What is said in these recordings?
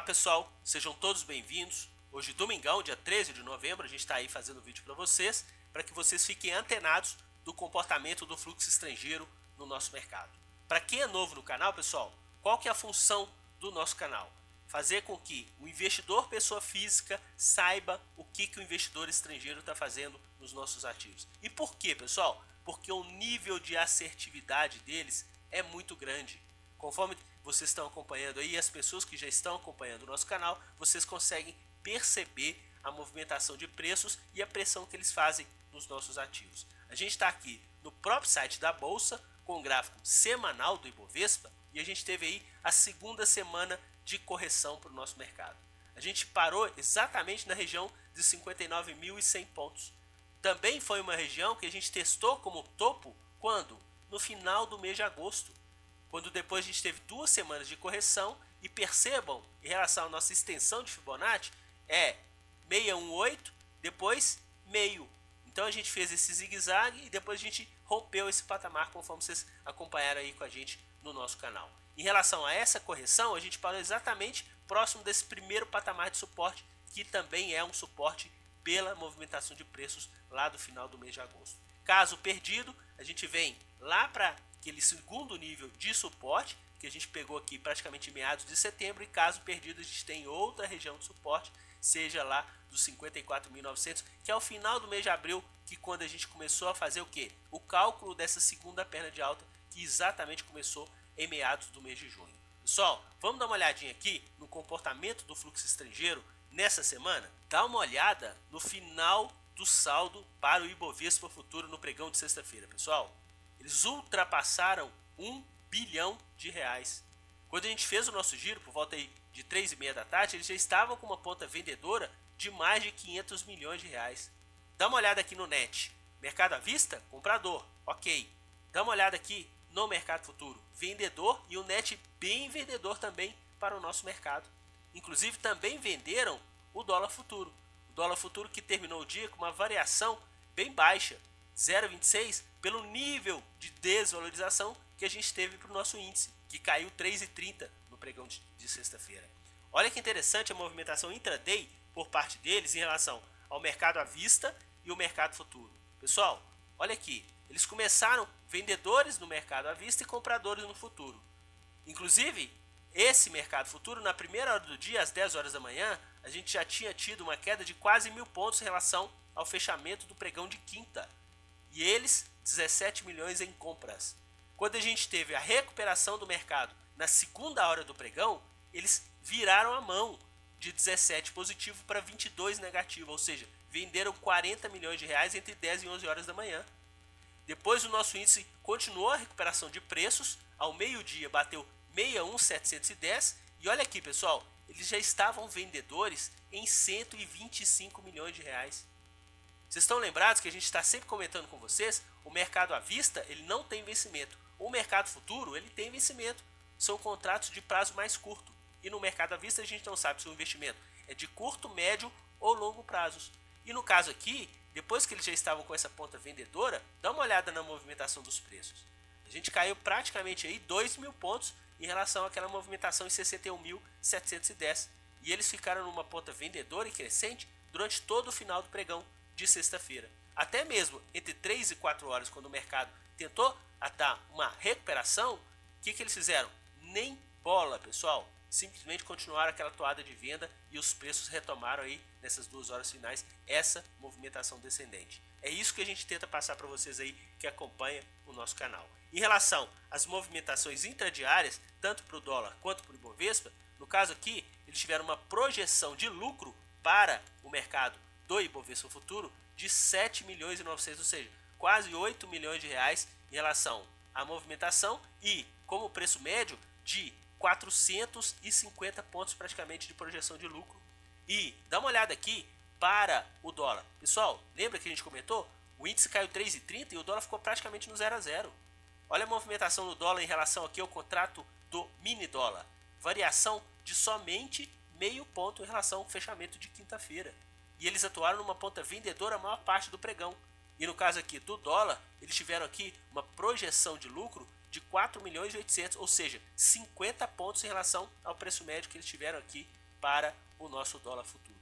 Olá pessoal, sejam todos bem-vindos. Hoje, domingão, dia 13 de novembro, a gente está aí fazendo vídeo para que vocês fiquem antenados do comportamento do fluxo estrangeiro no nosso mercado. Para quem é novo no canal, pessoal, qual que é a função do nosso canal? Fazer com que o investidor pessoa física saiba o que o investidor estrangeiro está fazendo nos nossos ativos. E por quê, pessoal? Porque o nível de assertividade deles é muito grande. Conforme vocês estão acompanhando aí, as pessoas que já estão acompanhando o nosso canal, vocês conseguem perceber a movimentação de preços e a pressão que eles fazem nos nossos ativos. A gente está aqui no próprio site da Bolsa, com o gráfico semanal do Ibovespa, e a gente teve aí a segunda semana de correção para o nosso mercado. A gente parou exatamente na região de 59.100 pontos. Também foi uma região que a gente testou como topo quando? No final do mês de agosto, quando depois a gente teve 2 semanas de correção. E percebam, em relação à nossa extensão de Fibonacci, é 618, depois meio. Então a gente fez esse zigue-zague e depois a gente rompeu esse patamar, conforme vocês acompanharam aí com a gente no nosso canal. Em relação a essa correção, a gente parou exatamente próximo desse primeiro patamar de suporte, que também é um suporte pela movimentação de preços lá do final do mês de agosto. Caso perdido, a gente vem lá para aquele segundo nível de suporte, que a gente pegou aqui praticamente em meados de setembro, e caso perdido a gente tem outra região de suporte, seja lá dos 54.900, que é o final do mês de abril, que quando a gente começou a fazer o quê? O cálculo dessa segunda perna de alta, que exatamente começou em meados do mês de junho. Pessoal, vamos dar uma olhadinha aqui no comportamento do fluxo estrangeiro nessa semana? Dá uma olhada no final do saldo para o Ibovespa futuro no pregão de sexta-feira, pessoal. Eles ultrapassaram 1 bilhão de reais. Quando a gente fez o nosso giro, por volta aí de 3h30 da tarde, eles já estavam com uma ponta vendedora de mais de 500 milhões de reais. Dá uma olhada aqui no NET. Mercado à vista, comprador, ok. Dá uma olhada aqui no mercado futuro, vendedor, e o NET bem vendedor também para o nosso mercado. Inclusive também venderam o dólar futuro. O dólar futuro que terminou o dia com uma variação bem baixa, 0,26, pelo nível de desvalorização que a gente teve para o nosso índice, que caiu 3,30 no pregão de sexta-feira. Olha que interessante a movimentação intraday por parte deles em relação ao mercado à vista e o mercado futuro. Pessoal, olha aqui, eles começaram vendedores no mercado à vista e compradores no futuro. Inclusive, esse mercado futuro, na primeira hora do dia, às 10 horas da manhã, a gente já tinha tido uma queda de quase 1.000 pontos em relação ao fechamento do pregão de quinta. E eles, 17 milhões em compras. Quando a gente teve a recuperação do mercado na segunda hora do pregão, eles viraram a mão de 17 positivo para 22 negativo, ou seja, venderam 40 milhões de reais entre 10 e 11 horas da manhã. Depois o nosso índice continuou a recuperação de preços, ao meio-dia bateu 61.710 e olha aqui, pessoal, eles já estavam vendedores em 125 milhões de reais. Vocês estão lembrados que a gente está sempre comentando com vocês, o mercado à vista ele não tem vencimento, o mercado futuro ele tem vencimento, são contratos de prazo mais curto, e no mercado à vista a gente não sabe se o investimento é de curto, médio ou longo prazos. E no caso aqui, depois que eles já estavam com essa ponta vendedora, dá uma olhada na movimentação dos preços. A gente caiu praticamente aí 2.000 pontos em relação àquela movimentação em 61.710. E eles ficaram numa ponta vendedora e crescente durante todo o final do pregão de sexta-feira. Até mesmo entre 3 e 4 horas, quando o mercado tentou dar uma recuperação, o que eles fizeram? Nem bola, pessoal. Simplesmente continuaram aquela toada de venda e os preços retomaram aí nessas 2 horas finais essa movimentação descendente. É isso que a gente tenta passar para vocês aí que acompanham o nosso canal. Em relação às movimentações intradiárias, tanto para o dólar quanto para o Ibovespa, no caso aqui, eles tiveram uma projeção de lucro para o mercado do Ibovespa futuro de 7 milhões e 900, ou seja, quase 8 milhões de reais em relação à movimentação e como preço médio de 450 pontos praticamente de projeção de lucro. E dá uma olhada aqui para o dólar. Pessoal, lembra que a gente comentou? O índice caiu 3,30 e o dólar ficou praticamente no 0 a 0. Olha a movimentação do dólar em relação aqui ao contrato do mini dólar. Variação de somente meio ponto em relação ao fechamento de quinta-feira. E eles atuaram numa ponta vendedora a maior parte do pregão. E no caso aqui do dólar, eles tiveram aqui uma projeção de lucro de 4 milhões e 800, ou seja, 50 pontos em relação ao preço médio que eles tiveram aqui para o nosso dólar futuro.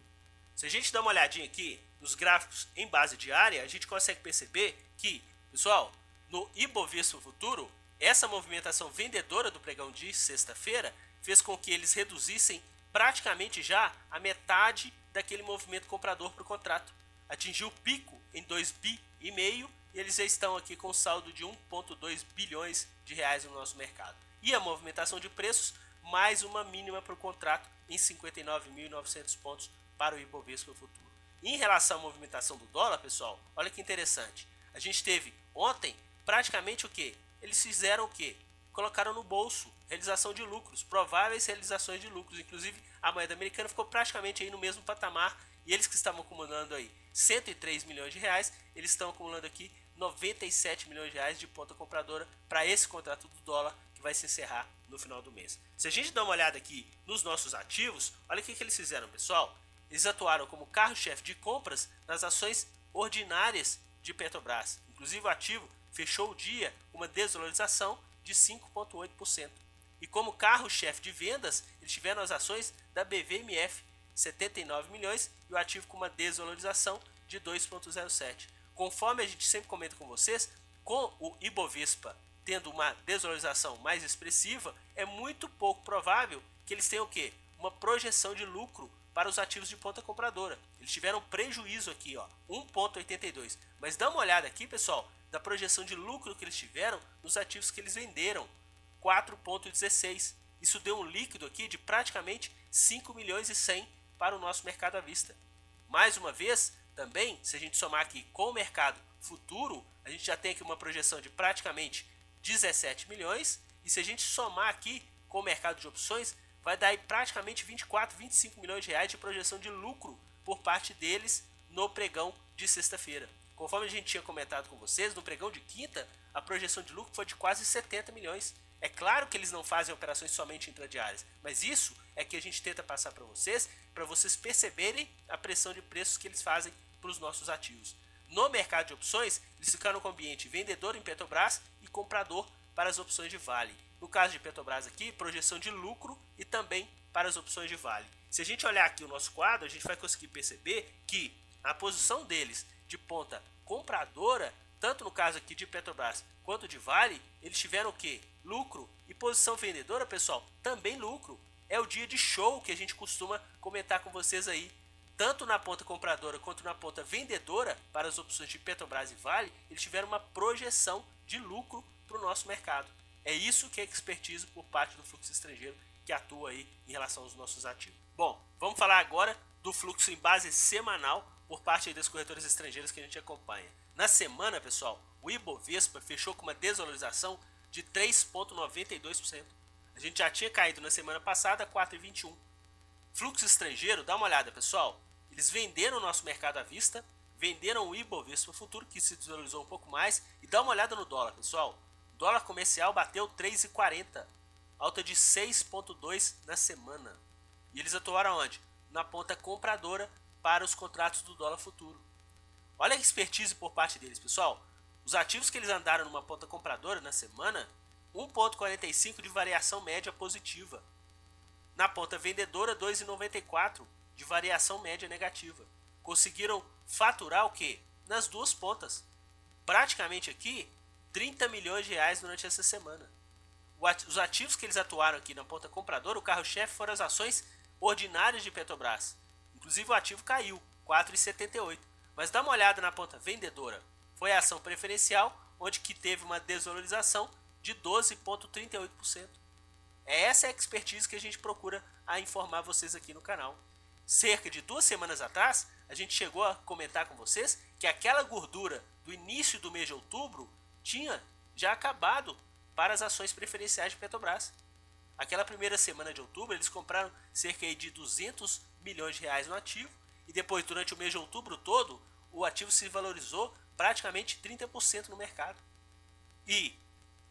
Se a gente dá uma olhadinha aqui nos gráficos em base diária, a gente consegue perceber que, pessoal, no Ibovespa Futuro, essa movimentação vendedora do pregão de sexta-feira fez com que eles reduzissem praticamente já a metade daquele movimento comprador para o contrato. Atingiu o pico em 2,5 bi e eles já estão aqui com saldo de 1,2 bilhões de reais no nosso mercado. E a movimentação de preços, mais uma mínima para o contrato em 59.900 pontos para o Ibovespa Futuro. Em relação à movimentação do dólar, pessoal, olha que interessante. A gente teve ontem praticamente o que? Eles fizeram o que? Colocaram no bolso realização de lucros, prováveis realizações de lucros. Inclusive, a moeda americana ficou praticamente aí no mesmo patamar. E eles que estavam acumulando aí 103 milhões de reais, eles estão acumulando aqui 97 milhões de reais de ponta compradora para esse contrato do dólar que vai se encerrar no final do mês. Se a gente dá uma olhada aqui nos nossos ativos, olha o que eles fizeram, pessoal. Eles atuaram como carro-chefe de compras nas ações ordinárias de Petrobras. Inclusive, o ativo fechou o dia com uma desvalorização de 5,8%. E como carro-chefe de vendas, eles tiveram as ações da BVMF, 79 milhões, e o ativo com uma desvalorização de 2,07. Conforme a gente sempre comenta com vocês, com o Ibovespa tendo uma desvalorização mais expressiva, é muito pouco provável que eles tenham o quê? Uma projeção de lucro para os ativos de ponta compradora. Eles tiveram prejuízo aqui, ó, 1,82. Mas dá uma olhada aqui, pessoal, da projeção de lucro que eles tiveram nos ativos que eles venderam, 4,16. Isso deu um líquido aqui de praticamente 5 milhões e 100 para o nosso mercado à vista. Mais uma vez, também, se a gente somar aqui com o mercado futuro, a gente já tem aqui uma projeção de praticamente 17 milhões. E se a gente somar aqui com o mercado de opções, vai dar aí praticamente 24, 25 milhões de reais de projeção de lucro por parte deles no pregão de sexta-feira. Conforme a gente tinha comentado com vocês, no pregão de quinta, a projeção de lucro foi de quase 70 milhões. É claro que eles não fazem operações somente intradiárias, mas isso é que a gente tenta passar para vocês perceberem a pressão de preços que eles fazem para os nossos ativos. No mercado de opções, eles ficaram com o ambiente vendedor em Petrobras e comprador para as opções de Vale. No caso de Petrobras aqui, projeção de lucro e também para as opções de Vale. Se a gente olhar aqui o nosso quadro, a gente vai conseguir perceber que a posição deles de ponta compradora, tanto no caso aqui de Petrobras quanto de Vale, eles tiveram o quê? Lucro. E posição vendedora, pessoal, também lucro. É o dia de show que a gente costuma comentar com vocês aí. Tanto na ponta compradora quanto na ponta vendedora para as opções de Petrobras e Vale, eles tiveram uma projeção de lucro para o nosso mercado. É isso que é expertise por parte do fluxo estrangeiro que atua aí em relação aos nossos ativos. Bom, vamos falar agora do fluxo em base semanal por parte das corretoras estrangeiras que a gente acompanha. Na semana, pessoal, o Ibovespa fechou com uma desvalorização de 3,92%. A gente já tinha caído na semana passada 4,21%. Fluxo estrangeiro, dá uma olhada, pessoal. Eles venderam o nosso mercado à vista, venderam o Ibovespa Futuro, que se desvalorizou um pouco mais, e dá uma olhada no dólar, pessoal. O dólar comercial bateu 3,40, alta de 6,2 na semana. E eles atuaram onde? Na ponta compradora para os contratos do dólar futuro. Olha a expertise por parte deles, pessoal. Os ativos que eles andaram numa ponta compradora na semana, 1,45 de variação média positiva. Na ponta vendedora, 2,94 de variação média negativa. Conseguiram faturar o quê? Nas duas pontas. Praticamente aqui, 30 milhões de reais durante essa semana. Os ativos que eles atuaram aqui na ponta compradora, o carro-chefe foram as ações ordinárias de Petrobras. Inclusive o ativo caiu, 4,78. Mas dá uma olhada na ponta vendedora. Foi a ação preferencial, onde que teve uma desvalorização de 12,38%. Essa é a expertise que a gente procura a informar vocês aqui no canal. Cerca de 2 semanas atrás, a gente chegou a comentar com vocês que aquela gordura do início do mês de outubro tinha já acabado para as ações preferenciais de Petrobras. Aquela primeira semana de outubro, eles compraram cerca de 200 milhões de reais no ativo e depois, durante o mês de outubro todo, o ativo se valorizou praticamente 30% no mercado. E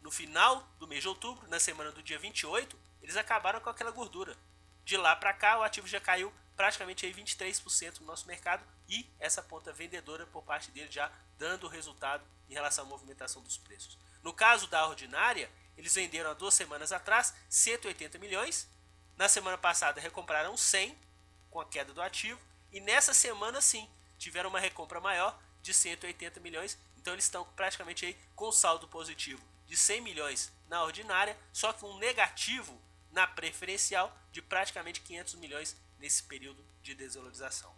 no final do mês de outubro, na semana do dia 28, eles acabaram com aquela gordura. De lá para cá, o ativo já caiu praticamente aí 23% no nosso mercado e essa ponta vendedora por parte dele já dando resultado em relação à movimentação dos preços. No caso da ordinária, eles venderam há 2 semanas atrás 180 milhões Na semana passada recompraram 100 com a queda do ativo. E nessa semana sim, tiveram uma recompra maior de 180 milhões. Então eles estão praticamente aí com saldo positivo de 100 milhões na ordinária, só que um negativo na preferencial de praticamente 500 milhões nesse período de desvalorização.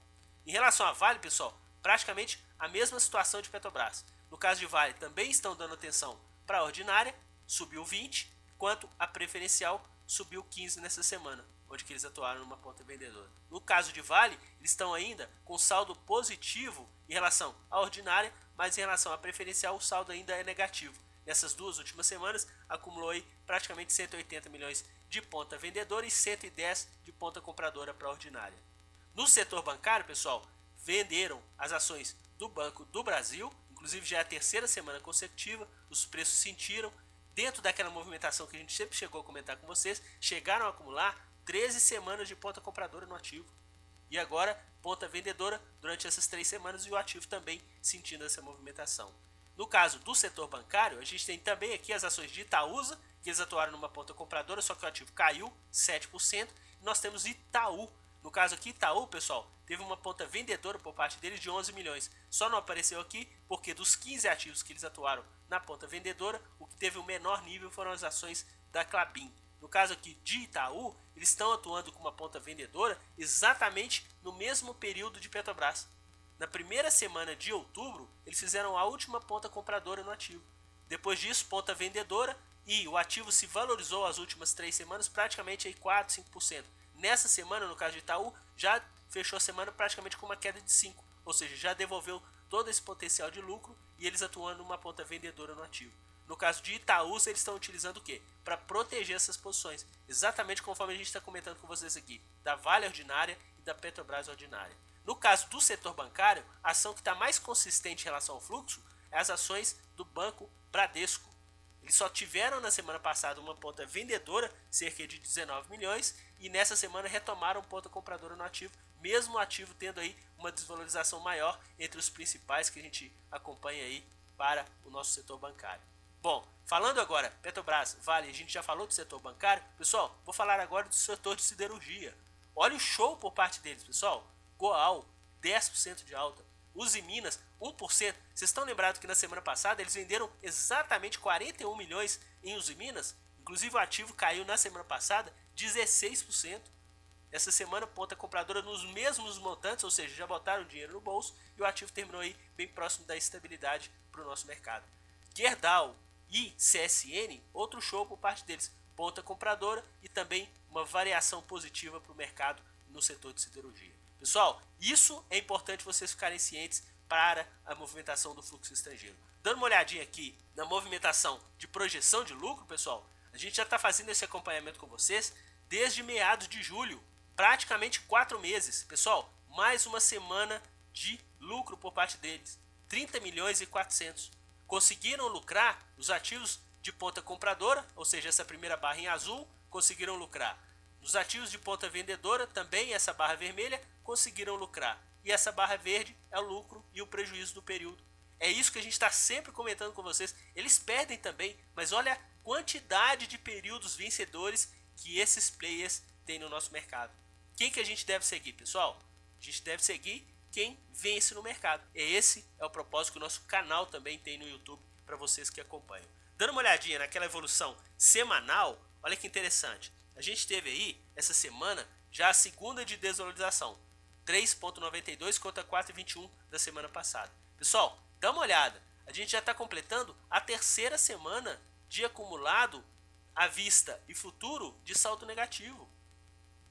Em relação à Vale, pessoal, praticamente a mesma situação de Petrobras. No caso de Vale, também estão dando atenção para a ordinária, subiu 20, enquanto a preferencial subiu 15 nessa semana, onde que eles atuaram numa ponta vendedora. No caso de Vale, eles estão ainda com saldo positivo em relação à ordinária, mas em relação à preferencial o saldo ainda é negativo. Nessas duas últimas semanas, acumulou aí praticamente 180 milhões de ponta vendedora e 110 de ponta compradora para a ordinária. No setor bancário, pessoal, venderam as ações do Banco do Brasil, inclusive já é a terceira semana consecutiva, os preços sentiram, dentro daquela movimentação que a gente sempre chegou a comentar com vocês, chegaram a acumular 13 semanas de ponta compradora no ativo. E agora, ponta vendedora durante essas 3 semanas e o ativo também sentindo essa movimentação. No caso do setor bancário, a gente tem também aqui as ações de Itaúsa, que eles atuaram numa ponta compradora, só que o ativo caiu 7%. E nós temos Itaú. No caso aqui, Itaú, pessoal, teve uma ponta vendedora por parte deles de 11 milhões. Só não apareceu aqui porque dos 15 ativos que eles atuaram na ponta vendedora, o que teve o menor nível foram as ações da Klabin. No caso aqui de Itaú, eles estão atuando com uma ponta vendedora exatamente no mesmo período de Petrobras. Na primeira semana de outubro, eles fizeram a última ponta compradora no ativo. Depois disso, ponta vendedora e o ativo se valorizou as últimas 3 semanas praticamente aí 4, 5%. Nessa semana, no caso de Itaú, já fechou a semana praticamente com uma queda de 5%, ou seja, já devolveu todo esse potencial de lucro e eles atuando numa ponta vendedora no ativo. No caso de Itaú, eles estão utilizando o quê? Para proteger essas posições, exatamente conforme a gente está comentando com vocês aqui, da Vale ordinária e da Petrobras ordinária. No caso do setor bancário, a ação que está mais consistente em relação ao fluxo é as ações do Banco Bradesco. Eles só tiveram na semana passada uma ponta vendedora, cerca de 19 milhões, e nessa semana retomaram ponta compradora no ativo, mesmo o ativo tendo aí uma desvalorização maior entre os principais que a gente acompanha aí para o nosso setor bancário. Bom, falando agora, Petrobras, Vale, a gente já falou do setor bancário, pessoal, vou falar agora do setor de siderurgia. Olha o show por parte deles, pessoal. Goal, 10% de alta. Usiminas, 1%. Vocês estão lembrados que na semana passada eles venderam exatamente 41 milhões em Usiminas? Inclusive o ativo caiu na semana passada 16%. Essa semana ponta compradora nos mesmos montantes, ou seja, já botaram o dinheiro no bolso e o ativo terminou aí bem próximo da estabilidade para o nosso mercado. Gerdau e CSN, outro show por parte deles. Ponta compradora e também uma variação positiva para o mercado no setor de siderurgia. Pessoal, isso é importante vocês ficarem cientes para a movimentação do fluxo estrangeiro. Dando uma olhadinha aqui na movimentação de projeção de lucro, pessoal, a gente já está fazendo esse acompanhamento com vocês desde meados de julho, praticamente 4 meses. Pessoal, mais uma semana de lucro por parte deles, 30 milhões e 400. Conseguiram lucrar os ativos de ponta compradora, ou seja, essa primeira barra em azul, conseguiram lucrar. Nos ativos de ponta vendedora, também essa barra vermelha, conseguiram lucrar. E essa barra verde é o lucro e o prejuízo do período. É isso que a gente está sempre comentando com vocês. Eles perdem também, mas olha a quantidade de períodos vencedores que esses players têm no nosso mercado. Quem que a gente deve seguir, pessoal? A gente deve seguir quem vence no mercado. Esse é o propósito que o nosso canal também tem no YouTube para vocês que acompanham. Dando uma olhadinha naquela evolução semanal, olha que interessante. A gente teve aí, essa semana, já a segunda de desvalorização. 3,92 contra 4,21 da semana passada. Pessoal, dá uma olhada. A gente já está completando a terceira semana de acumulado à vista e futuro de saldo negativo.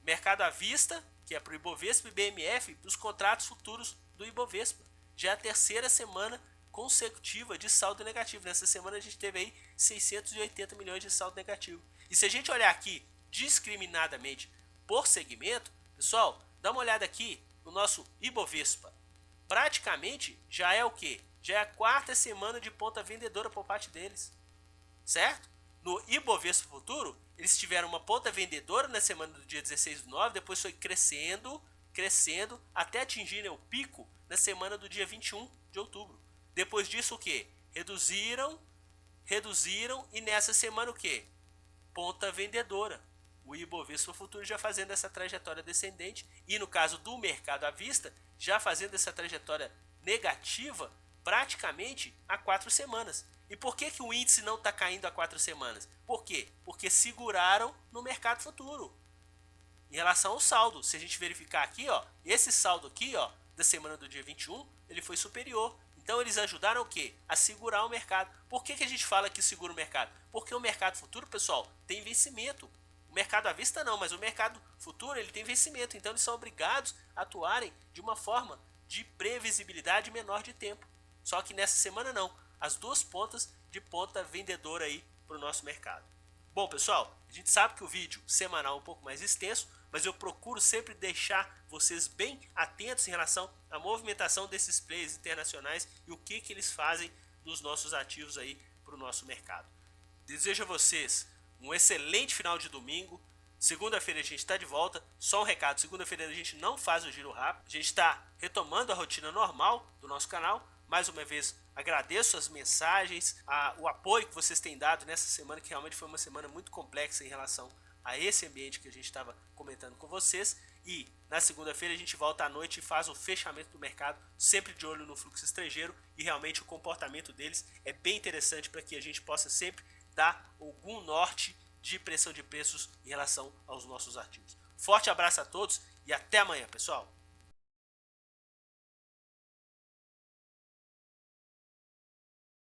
Mercado à vista, que é para o Ibovespa e BMF, para os contratos futuros do Ibovespa. Já é a terceira semana consecutiva de saldo negativo. Nessa semana a gente teve aí 680 milhões de saldo negativo. E se a gente olhar aqui discriminadamente por segmento, pessoal, dá uma olhada aqui no nosso Ibovespa. Praticamente já é o que? Já é a quarta semana de ponta vendedora por parte deles. Certo? No Ibovespa Futuro, eles tiveram uma ponta vendedora na semana do dia 16/9, depois foi crescendo, até atingirem o pico na semana do dia 21 de outubro. Depois disso o que? Reduziram e nessa semana o que? Ponta vendedora. o Ibovespa Futuro já fazendo essa trajetória descendente e no caso do mercado à vista, já fazendo essa trajetória negativa praticamente há 4 semanas. E por que o índice não está caindo há 4 semanas? Por quê? Porque seguraram no mercado futuro. Em relação ao saldo, se a gente verificar aqui, ó, esse saldo aqui, ó, da semana do dia 21, ele foi superior. Então eles ajudaram o quê? A segurar o mercado. Por que a gente fala que segura o mercado? Porque o mercado futuro, pessoal, tem vencimento. O mercado à vista não, mas o mercado futuro ele tem vencimento. Então eles são obrigados a atuarem de uma forma de previsibilidade menor de tempo. Só que nessa semana não. As duas pontas de ponta vendedora aí para o nosso mercado. Bom, pessoal, a gente sabe que o vídeo semanal é um pouco mais extenso, mas eu procuro sempre deixar vocês bem atentos em relação à movimentação desses players internacionais e o que eles fazem nos nossos ativos aí para o nosso mercado. Desejo a vocês um excelente final de domingo. Segunda-feira a gente está de volta. Só um recado, segunda-feira a gente não faz o giro rápido. A gente está retomando a rotina normal do nosso canal. Mais uma vez, agradeço as mensagens, o apoio que vocês têm dado nessa semana, que realmente foi uma semana muito complexa em relação a esse ambiente que a gente estava comentando com vocês. E na segunda-feira a gente volta à noite e faz o fechamento do mercado, sempre de olho no fluxo estrangeiro, e realmente o comportamento deles é bem interessante para que a gente possa sempre dar algum norte de pressão de preços em relação aos nossos ativos. Forte abraço a todos e até amanhã, pessoal!